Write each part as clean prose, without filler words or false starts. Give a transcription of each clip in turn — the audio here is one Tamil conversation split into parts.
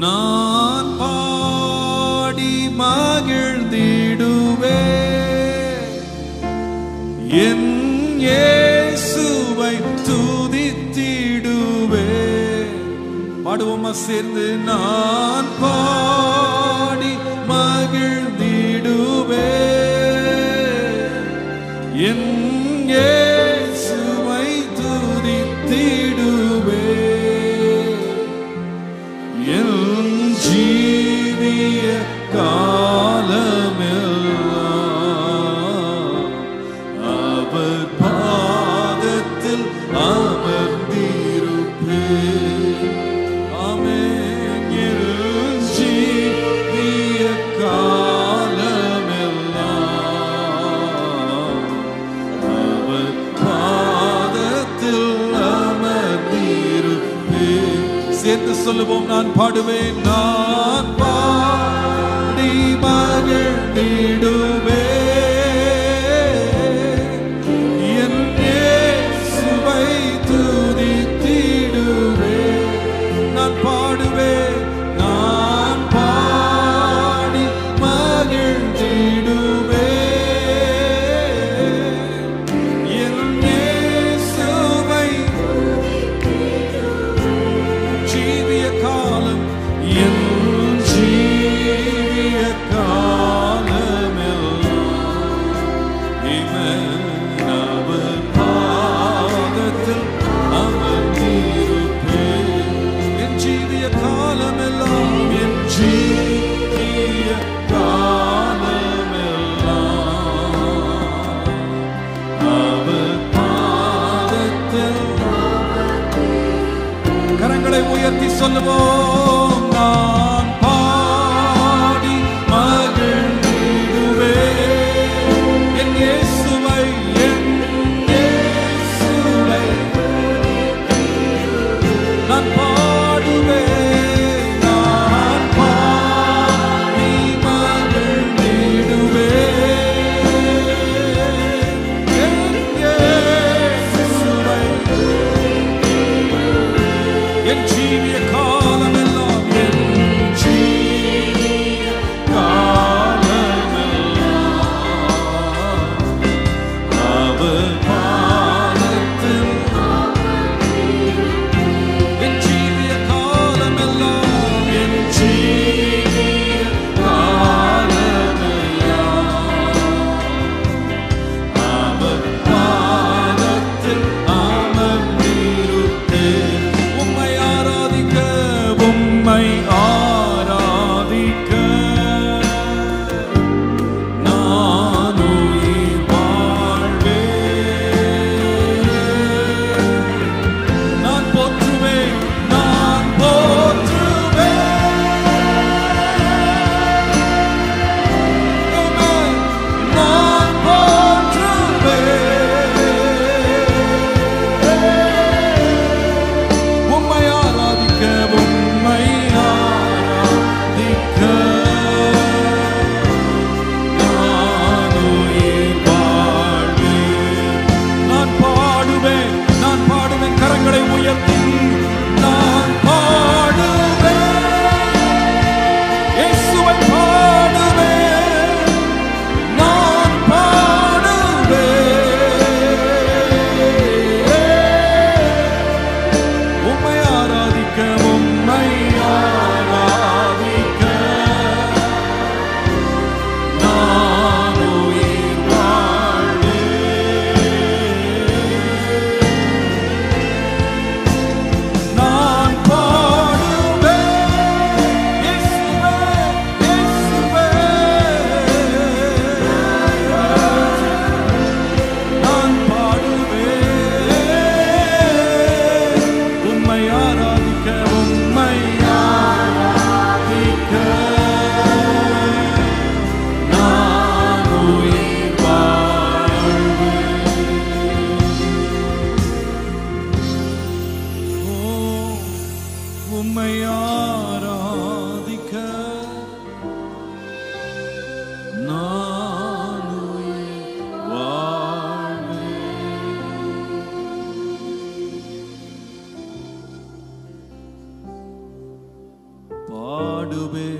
நான் பாடி மகிழ்ந்திடுவே என் இயேசுவை துதித்திடுவே. பாடுவோமா சேர்ந்து? நான் பாடி மகிழ்ந்திடுவே என் இயேசுவை துதித்திடுவே. என் ஜீவிய காலமெல்லாம் அவர் பாதத்தில் அமர்ந்திருப்பேன். ஆமென். என் ஜீவிய காலமெல்லாம் அவர் பாதத்தில் அமர்ந்திருப்பேன். சேர்த்து சொல்லுவோம். நான் பாடுவேன். நான் பாடி மகிழ்ந்திடுவே என் இயேசுவை துதித்திடுவே. நான் பாடுவேன். நான் பாடி மகிழ்ந்திடுவே என் இயேசுவை ஜீவிய காலம் என் ஜீவிய காலமெல்லாம் அவர் பாதத்தில் அமர்ந்திருப்பேன். என் ஜீவிய காலமெல்லாம் என் ஜீவிய காலமெல்லாம் அவர் பாதத்தில். கரங்களை உயர்த்தி சொல்லுவோம். நான் பாடி மகிழ்ந்திடுவே என் இயேசுவை நான் பாடுவேன். நான் பாடி மகிழ்ந்திடுவே என் இயேசுவை என் ஜீவிய காலமெல்லாம் பாடுவே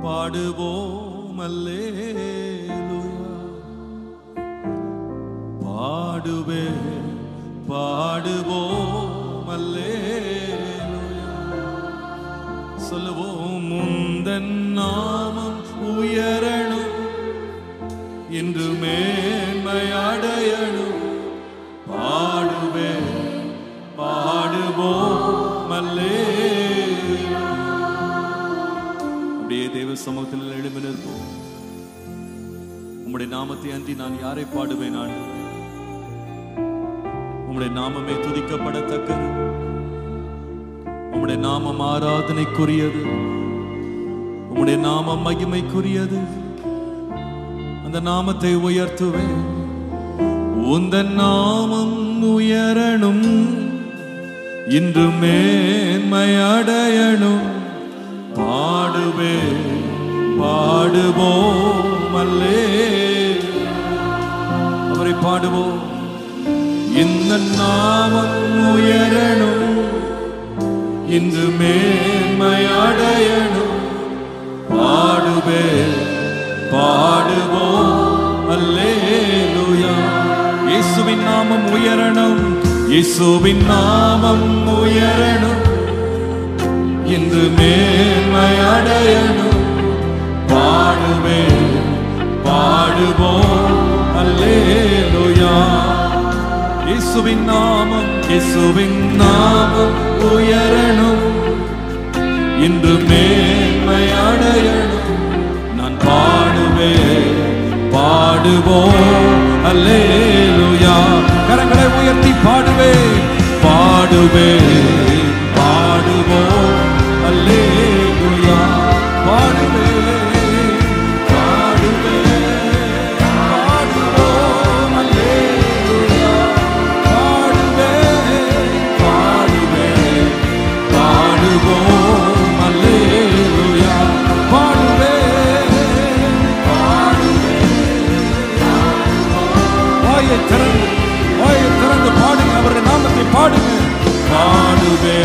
பாடுவோம் அல்லேலூயா, பாடுவே பாடுவோம் அல்லேலூயா. சொல்லுவோம், முந்தன் நாமம் உயரணும், இன்று மேன்மை அடையணும். பாடுவே பாடுவோம் அல்லேலூயா. அப்படியே தேவ சமூகத்தில் எழும்பி நிற்போம். உம்முடைய நாமத்தை அன்றி நான் யாரை பாடுவேன்? ஆண்டவரே, உம்முடைய நாமமே துதிக்கப்படத்தக்கது. உம்முடைய நாமம் ஆராதனைக்குரியது. உம்முடைய நாமம் மகிமைக்குரியது. அந்த நாமத்தை உயர்த்துவேன். உந்தன் நாமம் உயரணும், இன்று மேன்மை அடையணும். பாடுவே பாடுவோம் அல்லேலூயா. அவரை பாடுவோம். இந்த நாமம் உயரணும், இன்று மேன்மை அடையணும். பாடுவே பாடுவோம் அல்லேலூயா. இயேசுவின் நாமம் உயரணும், இயேசுவின் நாமம் உயரணும், இன்று மேன்மை அடையணும். பாடுவே பாடுவோம் அல்லேலூயா. இயேசுவின் நாமம், இயேசுவின் நாமம் உயரணும், இன்று மேன்மை அடையணும். நான் பாடுவே பாடுவோம் அல்லேலூயா. கரங்களை உயர்த்தி பாடுவே பாடுவே பாடுவோம் அல்லேலூயா. பாடுவே பாடுவே பாடுவோம் அல்லேலூயா. பாடுவே பாடுவே பாடுவோம் அல்லேலூயா. பாடுவே பாடுவே வாயை திறந்து பாடுங்க. அவருடைய நாமத்தை பாடுங்க. பாடுவே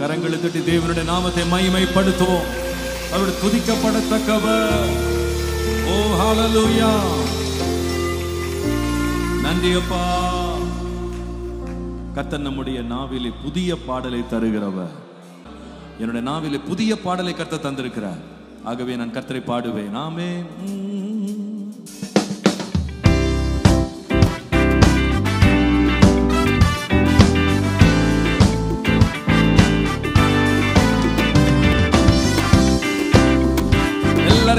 கரங்களை தட்டி தேவனுடைய நாமத்தை மகிமைப்படுத்துவோம். அவருடைய துதிக்கப்படத்தக்கவர். ஓ ஹalleluya. நன்றி அப்பா. கர்த்தர் நம்முடைய நாவிலே புதிய பாடலை தருகிறவர். என்னுடைய நாவிலே புதிய பாடலை கர்த்தர் தந்திருக்கிறார். ஆகவே நான் கர்த்தரை பாடுவேன். ஆமென்.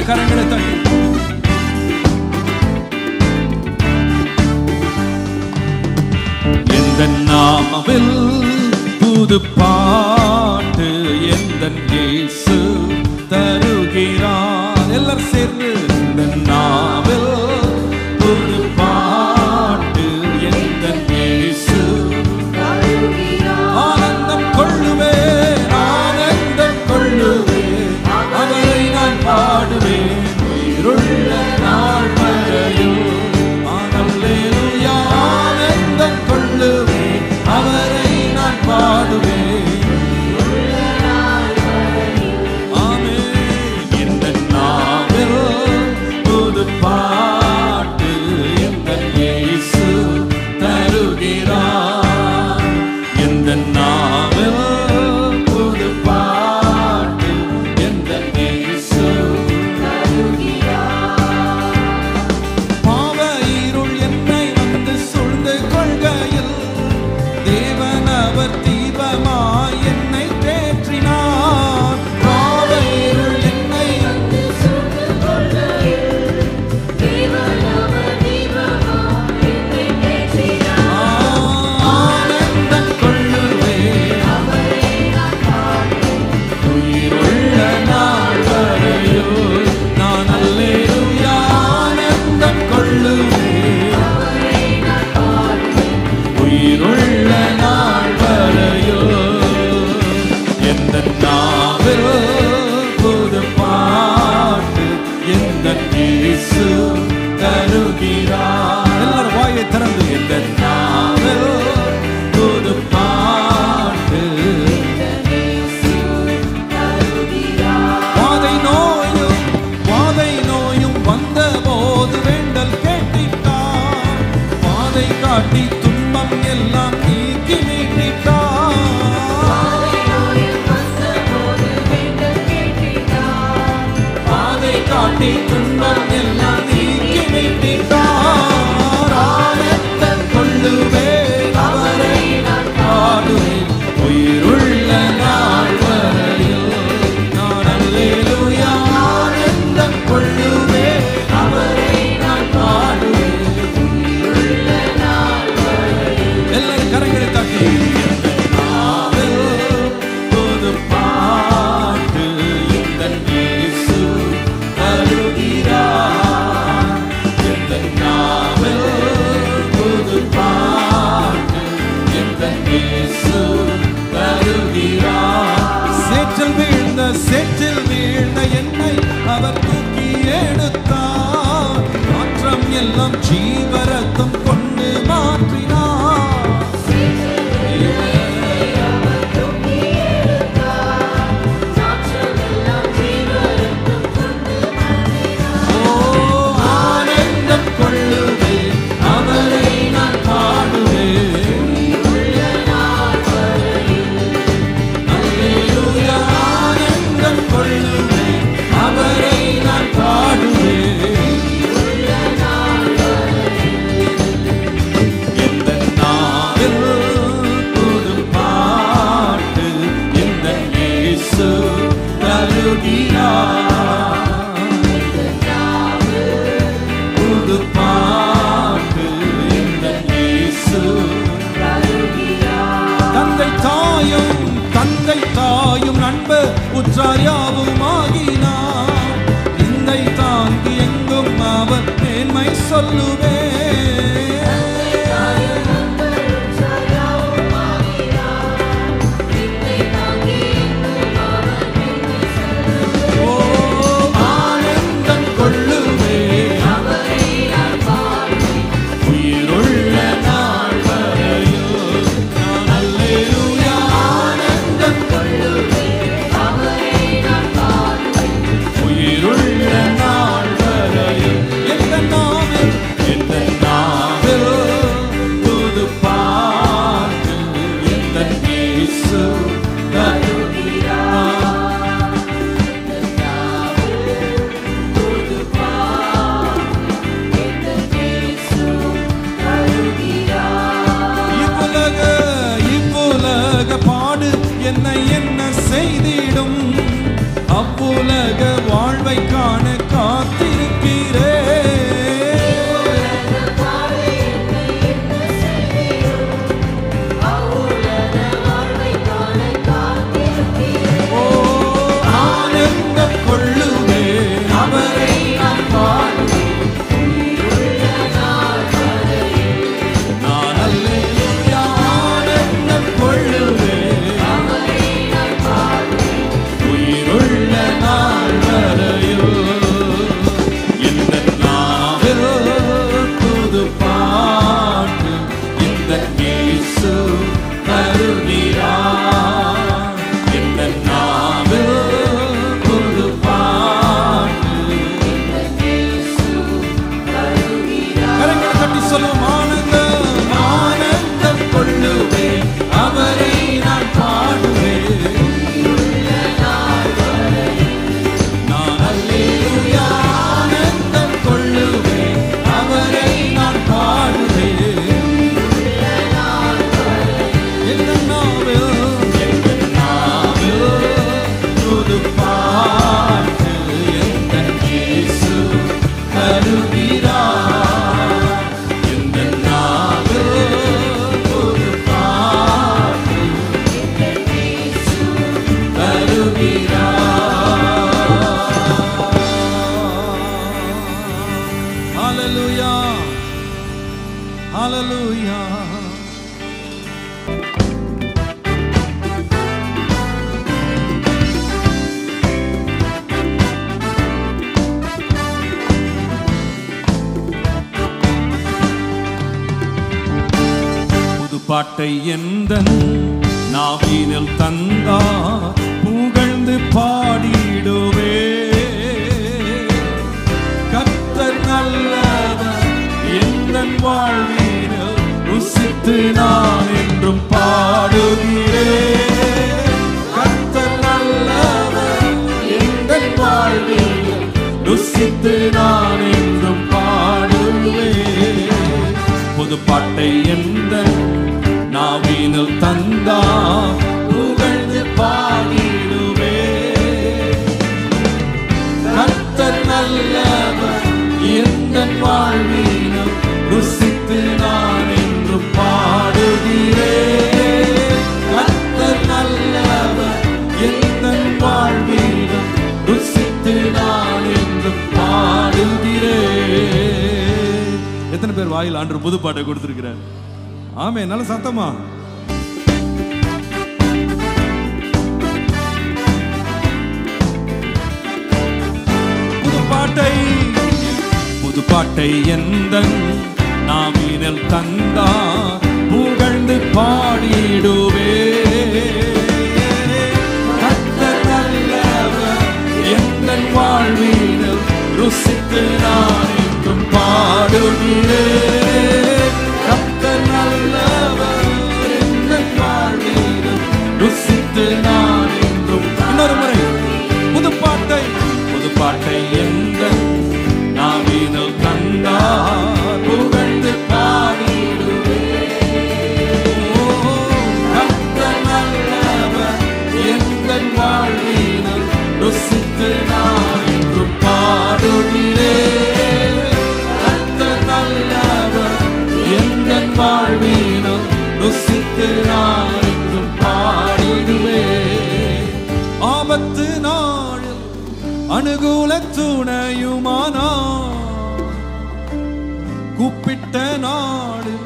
கரங்களை தட்டி எந்த நாமவில் புது பாட்டு எந்த இயேசு தருகிறார். எல்லாரும் சேர்ந்து எந்த நாவில் புது பாட்டு எந்த இயேசு பாடுவேன். ஆமென். இந்த நாவில் புது பாட்டு எங்கள் இயேசு தருகிறார். இந்த நாவில் புது பாட்டு எங்கள் இயேசு பாவ இருள் என்னை வந்து சூழ்ந்து கொள்கையில் தேவன் அவர் தீபமாய் என்னை தேற்றினார். பாவ இருள் என்னை வந்து சூழ்ந்து கொள்கையில் தேவன் அவர் தீபமாய் என்னை தேற்றினார். ஆனந்தம் கொள்ளுவேன் அவரை நான் பாடுவேன். உயிருள்ள நாள் வரையோ நான் அல்லேலூயா ஆனந்தம் கொள்ளுவேன் அவரை நான் பாடுவேன். உயிருள்ள நாள் வரையோ எந்த நாவில் புது பாட்டு எந்த இயேசு தருகிறார். எல்லாரும் வாயை திறந்து எந்த நாவில் புது பாட்டு வாதை நோயும் வந்த போது வேண்டல் கேட்டிட்டார். பாதை காட்டி துன்பம் எல்லாம் நீக்கி மீட்டிட்டார். பாதை காட்டி துன்பம் எல்லாம் நீக்கி மீட்டிட்டார். ஆனந்தம் கொள்ளுவேன் அவரை நான் பாடுவேன். உயிருள்ள நாள் வரையில் நான் அல்லேலூயா ஆனந்தம் கொள்ளுவேன் அவரை நான் பாடுவேன். உயிருள்ள நாள் வரையில் எல்லாரும் கரங்களை தட்டி இந்த நாவில் புது பாட்டு இந்த இயேசு தருகிறார். இந்த நாவில் புது பாட்டு இந்த இயேசு தருகிறார். சேற்றில் வீழ்ந்த என்னை அவர் தூக்கி எடுத்தார். மாற்றம் எல்லாம் ஜீவரத்தம் கொண்டு மாற்றினார். ஓ ஆனந்தம் கொள்ளுவேன் அவரை நான் பாடுவேன். அல்லேலூயா ஆனந்தம் கொள்ளுவேன் அவரை நான் பாடுவேன். எந்த நாவில் புது பாட்டு எந்த இயேசு தருகிறார். புது பாட்டு எந்த இயேசு தந்தை தாயும் நண்பர் உற்றார் யாவும் ஆகினார். நிந்தை தாங்கி எங்கும் அவர் மேன்மை சொல்லுவேன். ஓ ஆனந்தம் கொள்ளுவேன் அவரை நான் பாடுவேன். உயிருள்ள நாள் வரையோ நான் அல்லேலூயா ஆனந்தம் கொள்ளுவேன் அவரை நான் பாடுவேன். உயிருள்ள நாள் வரையோ எந்த நாவில் புது பாட்டு எந்த இயேசு தருகிறார். இவ்வுலக பாடு என்னை என்ன செய்திடும். அவ்வுலக வாழ்வை காண காத்திருக்கிறேன். கொள்ளுவேன், அவரை நான் பாடுவேன். நான் அல்லேலூயா ஆனந்தம் கொள்ளுவேன், அவரை நான் பாடுவேன். என் நாவில் புது பாட்டு என் இயேசு தருகிறார். என் நாவில் புது பாட்டு என் இயேசு தருகிறார். ஹல்லேலூயா, ஹல்லேலூயா. பாட்டை எந்தன் நாவினில் தந்தா புகழ்ந்து பாடிடுவே. கர்த்தர் நல்லவர் எந்தன் வாழ்வினில் ருசித்து நான் என்றும் பாடுகிறேன். கர்த்தர் நல்லவர் எந்தன் வாழ்வினில் ருசித்து நான் என்றும் பாடுவேன். புது பாட்டை எந்தன் நாவினில் தந்தா புகழ்ந்து பாடிடுவே. கர்த்தர் நல்லவர் எந்தன் வாழ்வினில் ருசித்து நான் என்றும் பாடுகிறேன். கர்த்தர் நல்லவர் எந்தன் வாழ்வினில் ருசித்து நான் என்றும் பாடுகிறேன். எத்தனை பேர் வாயில் ஆண்டு புது பாட்டை கொடுத்திருக்கிறார்? ஆமே, நல்ல சத்தமா. புது பாட்டை எந்தன் நாவினில் தந்தா புகழ்ந்து பாடிடுவே. கர்த்தர் நல்லவர் எந்தன் வாழ்வினில் ருசித்து நான் என்றும் பாடுகிறேன். கர்த்தர் நல்லவர் எந்தன் வாழ்வினில் ருசித்து நான் என்றும். இன்னொரு முறை புது பாட்டை எந்தன் நாவினில் தந்தா புகழ்ந்து பாடிடுவே. கர்த்தர் நல்லவர் எந்தன் வாழ்வினில் ருசித்து நான் என்றும் பாடுகிறேன். கர்த்தர் நல்லவர் எந்தன் வாழ்வினில் ருசித்து நான் என்றும் பாடிடுவேன். ஆபத்து நாளில் அனுகூல துணையுமானா, கூப்பிட்ட நாளில்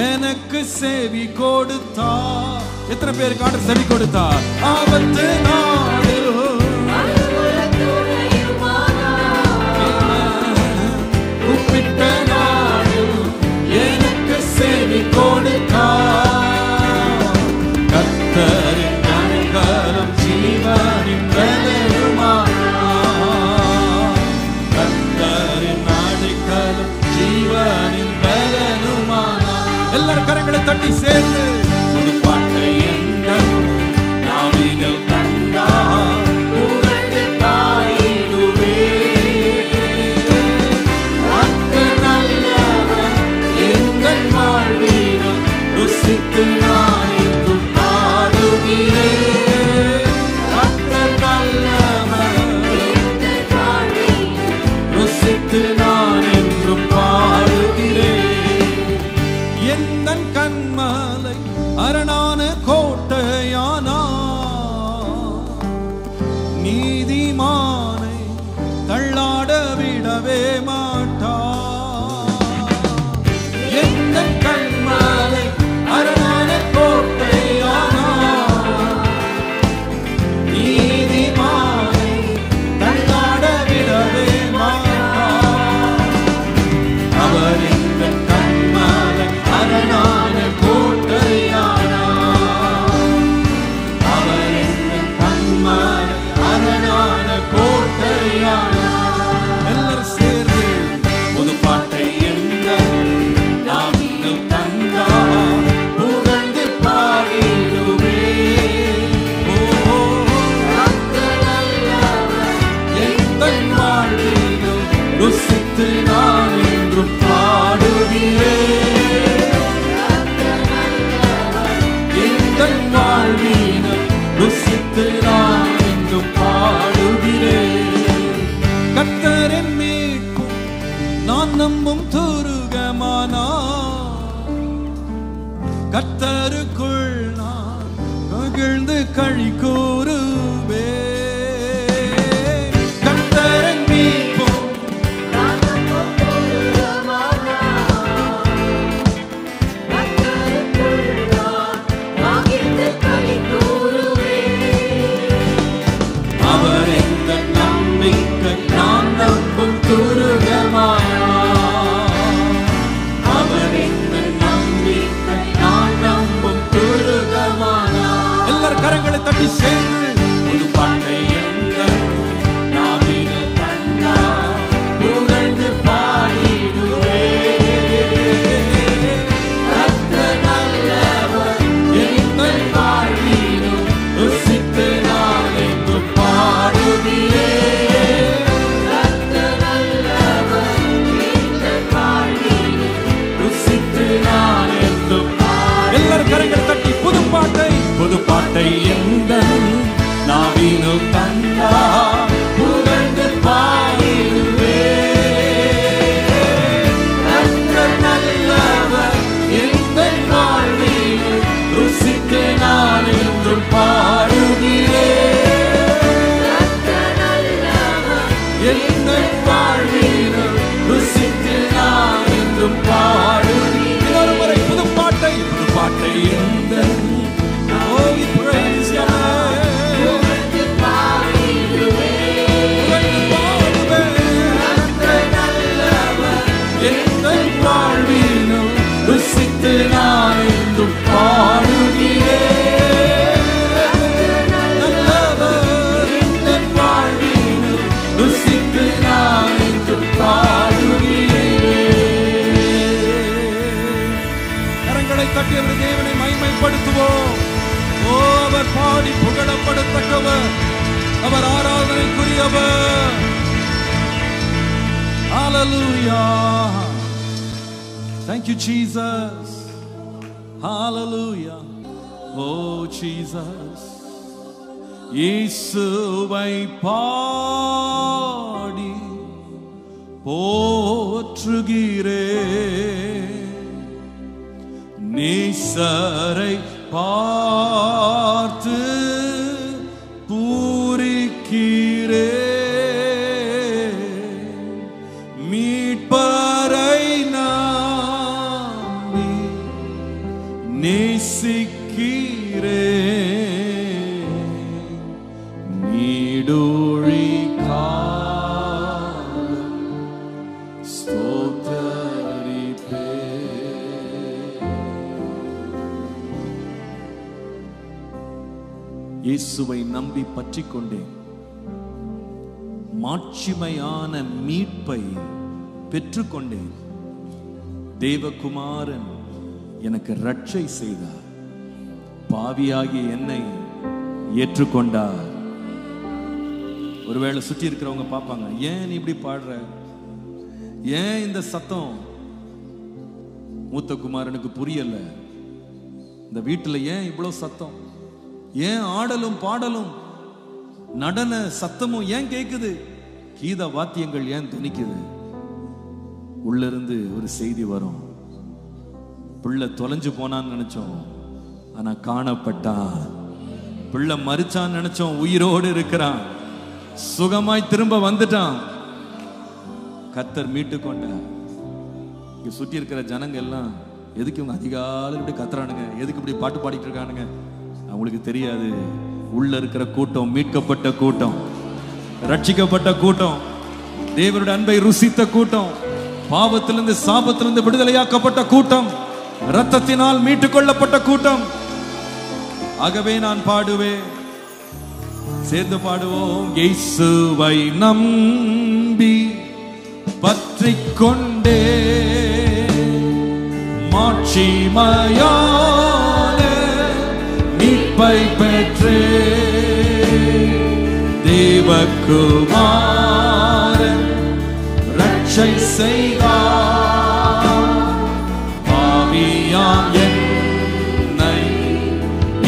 எனக்கு செவி கொடுத்தார். எத்தனை பேருக்கு ஆண்டவர் செவி கொடுத்தார்? ஆபத்து நாளில் கூப்பிட்ட நாளில் எனக்கு செவி கொடுத்தார். கர்த்தரின் கண்களும் ஜீவனின் பலனுமானார். கர்த்தரின் அடைக்கலம் ஜீவனின் பலனுமானார். எல்லாரும் கரங்களை தட்டி சேர்ந்து புது பாட்டை எந்தன் நாவினில் தந்தா புகழ்ந்து பாடிடுவே. கர்த்தர் நல்லவர் எந்தன் வாழ்வினில் ருசித்து நான் என்றும் பாடுகிறேன். கர்த்தர் நல்லவர் எந்தன் வாழ்வினில் ருசித்து நான் என்றும் பாடுகிறேன். எந்தன் கண்மலை அரணான கோட்டையானா, நீதிமானை தள்ளாட விடவே மாட்டார். எந்தன் கண்மலை அரணான கோட்டையானா, நீதிமானை தள்ளாட விடவே மாட்டார். அவர் எந்தன் கண்மலை அரணான கோட்டையானா, அவர் எந்தன் கண்மலை அரணான கோட்டையானா. எல்லாரும் சேர்ந்து கர்த்தருக்குள் நான் மகிழ்ந்து களி கூறுவே. கர்த்தரின் மீட்பும் அவர் எந்த நம்பிக்கை நான் நம்பும் துருகமானார். அவர் எந்த நம்பிக்கை நான் நம்பும் துருகமானார். எல்லாரும் கரங்களை தட்டி சேர்ந்து ஒரு பாட்டை எந்த நாவினில் தந்தார் புகழ்ந்து பாடிடுவே. கர்த்தர் நல்லவர் எங்கள் வாழ்விலும் ருசித்து நான் எங்கும் பாடுகிறேன். கர்த்தர் நல்லவர் எங்கள் வாழ்விலும் ருசித்து நான் எங்கும். எல்லாரும் கரங்களை தட்டி புது பாட்டை எந்த நாவினில் தந்தார் புகழ்ந்து பாடிடுவே. கர்த்தர் நல்லவர் எங்கள் வாழ்விலும் ருசித்து நான் என்றும் பாடுகிறேன். கர்த்தர் நல்லவர் எங்கள் வாழ்விலும் ருசித்து நான் என்றும் பாடுகிறேன். இன்னொரு முறை புது பாட்டை எந்த ருசித்து நான் என்றும் பாடுகிறேன். நல்லவர் எங்கள் வாழ்விலும் ருசித்து நான் என்றும் பாடுகிறேன். கரங்களை தட்டி அவர் தேவனை மகிமைப்படுத்துவோம். ஓ, அவர் பாடி புகழப்படத்தக்கவர், அவர் ஆராதனைக்குரியவர். Hallelujah. Thank you, Jesus. Hallelujah. Oh, Jesus. இயேசுவை பாடி போற்றுகிறேன். நேசரை பார்த்து பூரிக்கிறேன். மீட்பரை நம்பி நேசிக்கிறேன். நீடூழி காலம் ஸ்தோத்தரிப்பேன். இயேசுவை நம்பி பற்றிக் கொண்டேன். மாட்சிமையான மீட்பை பெற்றுக்கொண்டேன். தேவகுமாரன் எனக்கு ரட்சை செய்தார். பாவியாகிய என்னை ஏற்றுக்கொண்டார். ஒருவேளை சுற்றி இருக்கிறவங்க பார்ப்பாங்க, ஏன் நீ இப்படி பாடுற, ஏன் இந்த சத்தம் மூத்த குமாரனுக்கு புரியல, இந்த வீட்டுல ஏன் இவ்வளவு சத்தம், ஏன் ஆடலும் பாடலும் நடன சத்தமும் ஏன் கேக்குது, கீத வாத்தியங்கள் ஏன் துணிக்குது? உள்ள இருந்து ஒரு செய்தி வரும். பிள்ளை தொலைஞ்சு போனான்னு நினைச்சோம், ஆனா காணப்பட்டான். பிள்ளை மரிச்சான்னு நினைச்சோம், உயிரோடு இருக்கிறான். சுகமாய் திரும்ப வந்துட்டான். கர்த்தர் மீட்டு கொண்டார். இங்க சுற்றி இருக்கிற ஜனங்க எல்லாம் எதுக்கு இவங்க அதிகாலை இப்படி கத்துறானுங்க, எதுக்கு இப்படி பாட்டு பாடிட்டு இருக்கானுங்க? அவங்களுக்கு தெரியாது, உள்ள இருக்கிற கூட்டம் மீட்கப்பட்ட கூட்டம், ரட்சிக்கப்பட்ட கூட்டம், தேவனுடைய அன்பை ருசித்த கூட்டம், பாவத்திலிருந்து சாபத்திலிருந்து விடுதலையாக்கப்பட்ட கூட்டம், இரத்தத்தினால் மீட்டுக் கொள்ளப்பட்ட கூட்டம். ஆகவே நான் பாடுவேன், சேர்ந்து பாடுவோம். இயேசுவை நம்பி பற்றிக் கொண்டே மாட்சிமையான மீட்பை பெற்றே. தேவகுமாரன் ரட்சை செய்தார். பாவியாம் என்னை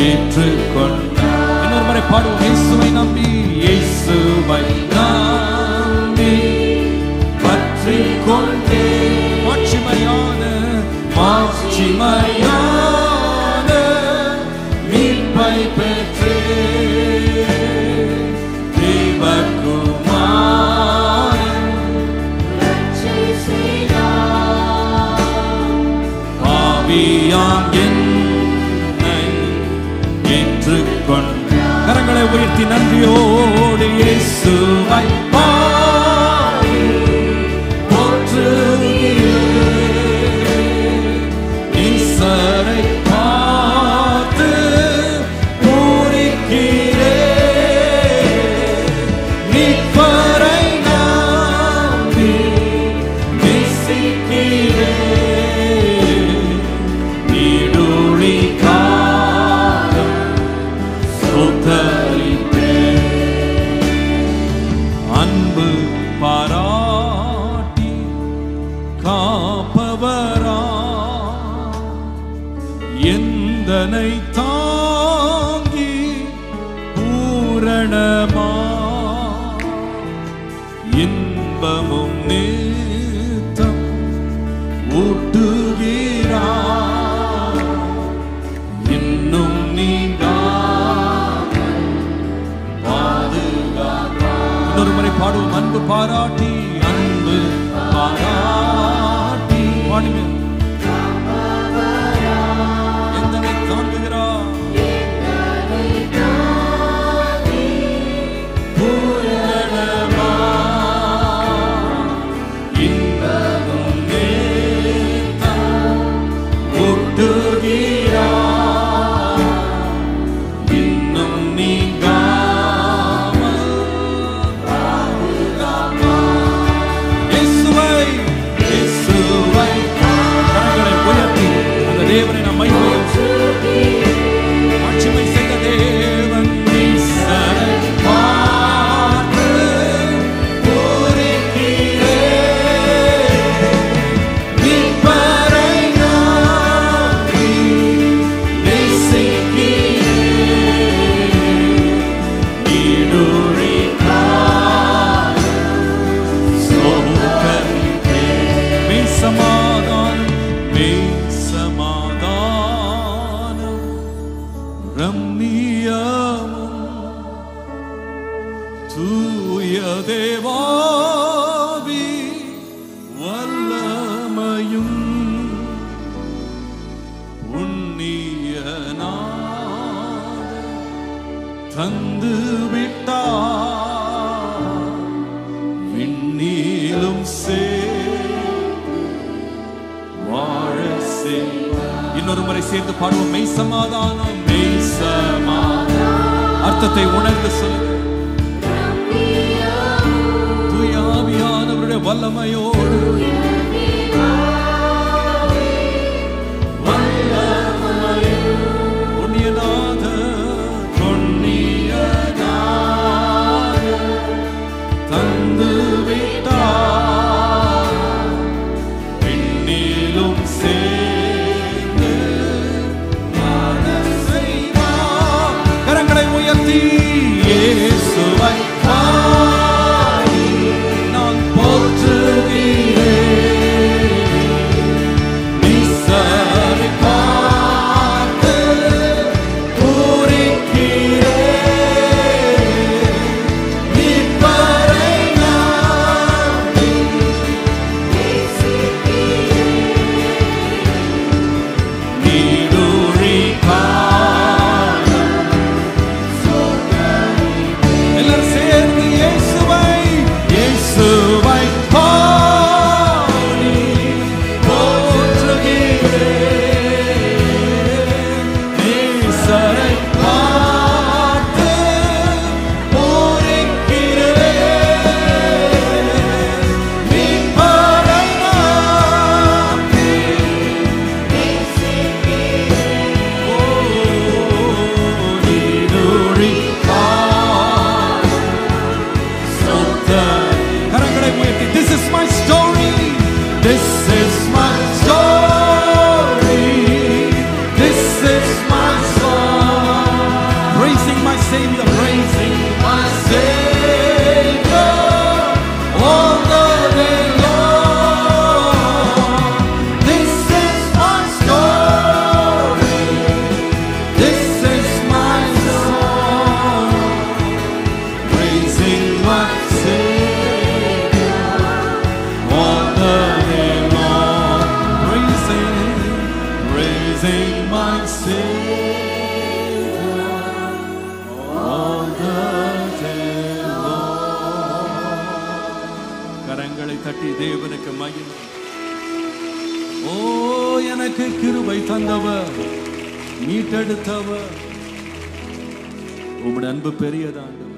ஏற்றுக்கொண்டார். இன்னொரு முறை பாடுவோம். இயேசுவை நம்பி, இயேசுவை நம்பி பற்றிக் கொண்டே மாட்சிமையான நன்றியோடு இயேசுவை பாடி போற்றுகிறேன். ஈசரை பார்த்து பூரிக்கிறேன். மீட்பரை நம்பி நேசிக்கிறேன். நீடூழி காலம் ஸ்தோத்தரிப்பேன். அன்பு பாராட்டி காப்பவரா எந்தனை தாங்கி பூரணமா இன்பமும் நித்தம் ஊட்டுகிறார். இன்னும் நீங்காமல் பாதுகாப்பார். இன்னொரு முறை பாடுவோம். அன்பு பாராட்டி அன்பு பாராட்டி பாடுங்க. எந்தனை தாங்குகிறார் பூரணமா இன்பமும் நித்தம் ஊட்டுகிறார். இன்னும் நீங்காமல் பாதுகாப்பார். இயேசுவை கரங்களை உயர்த்தி அந்த தேவனை நாம் மாட்சிமை செய்த தேவன் ஈசரை பார்த்து பூரிக்கிறேன். மீட்பரை நம்பி நேசிக்கிறேன். நீடூழி காலம் ஸ்தோத்தரிப்பேன். மெய் சமாதானம் ரம்மியமும் தூய தேவாவி வல்லமையும் புண்ணியனாக தந்து விட்டார். விண்ணிலும் வாழ செய்வார். இன்னொரு முறை சேர்ந்து பாடுவோம். மெய் சமாதானம் அர்த்தத்தை உணர்ந்து சொல்லுங்க. தூய ஆவியானவருடைய வல்லமையோடு புண்ணியநாத தந்து விட்டார். விண்ணிலும் கரங்களை உயர்த்தி இயேசுவை பாடி நான் போற்றுகிறேன். தட்டி தேவனுக்கு மகிமை. ஓ, எனக்கு கிருபை தந்தவர், மீட்டெடுத்தவர், உம்முடைய அன்பு பெரியதாண்டு.